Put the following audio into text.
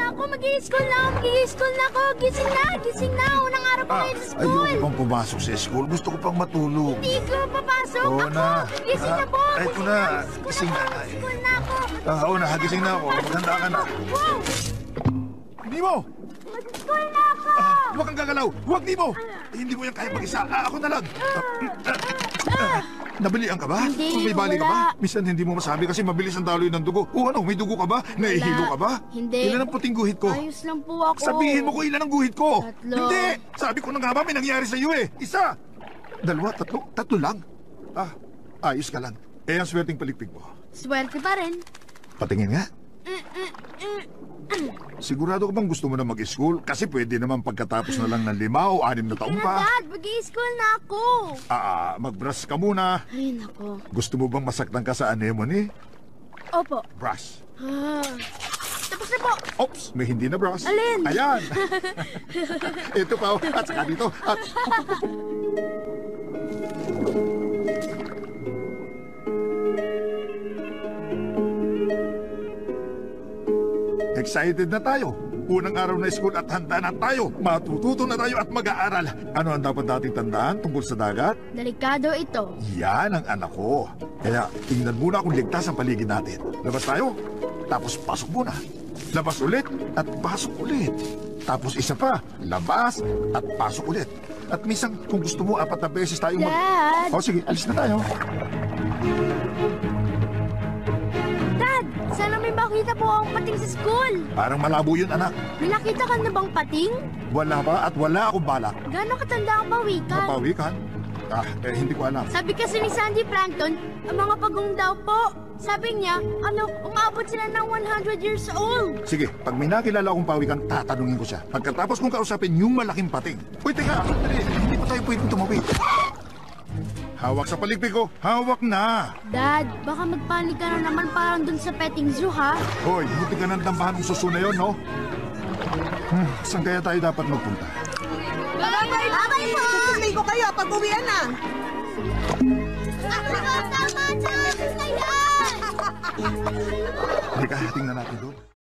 ako, mag-i-school na ako. Gising na. Unang araw ko ngayon sa school. Ayoko pang pumasok sa school. Gusto ko pang matulog. Hindi ko papasok. Oo Ako, na. gising na po. Ay, ito na. Gising na. School na ako. Oo na, gising na ako. Maganda ka na. Wow, Hindi mo! mag-school na ako. Huwag kang gagalaw! Huwag, di mo! Hindi mo yan kaya mag-isa. Ako na lang. Nabalian ka ba? Hindi, Kung may bali ka ba? wala. Minsan hindi mo masabi kasi mabilis ang daloy ng dugo. O ano, may dugo ka ba? Nahihilo ka ba? Hindi. Ilan ang puting guhit ko? Ayos lang po ako. Sabihin mo kung ilan ang guhit ko. 3. Hindi! Sabi ko na nga ba may nangyari sa iyo eh. 1, 2, 3. 3 lang. Ayos ka lang. Eh, ang swerteng paligpig mo. Swerte pa rin. Patingin nga. Sigurado ka bang gusto mo na mag-school? Kasi pwede naman pagkatapos na lang ng 5 o 6 na taon Kaya pa. dad, mag-i-school na ako. Mag-brush ka muna. Ay, nako. Gusto mo bang masaktan ka sa anemone? Opo. Brush. Tapos na po. Oops, may hindi na brush. Alin? Ayan. Ito pa, at saka dito. At... Excited na tayo. Unang araw na school at handa na tayo. Matututo na tayo at mag-aaral. Ano ang dapat nating tandaan tungkol sa dagat? Delikado ito. Yan ang anak ko. Kaya tingnan muna kung ligtas ang paligid natin. Labas tayo, tapos pasok muna. Labas ulit at pasok ulit. Tapos isa pa, labas at pasok ulit. At minsan kung gusto mo 4 na beses tayo Dad! O sige, alis na tayo. Dad, sana may makita po akong pating sa school. Parang malabo yun, anak. May nakita ka na bang pating? Wala ba at wala akong balak. Gano'ng katanda ang pawikan? Mapawikan? Hindi ko alam. Sabi kasi ni Sandy Plankton, ang mga pagong daw po. Sabi niya, umabot sila ng 100 years old. Sige, pag may nakilala akong pawikan, tatanungin ko siya. Pagkatapos kong kausapin yung malaking pating. Uy, teka, hindi pa tayo pwedeng tumawid. Hawak sa paligpig ko. Hawak na. Dad, baka magpanik ka na naman parang dun sa petting zoo, ha? Hoy, buti ka ng dambahan ng suso na yun, no? Saan kaya tayo dapat magpunta? Babay po! Susunday ko kayo pag uwian na. Tama na! Halika, tingnan natin doon.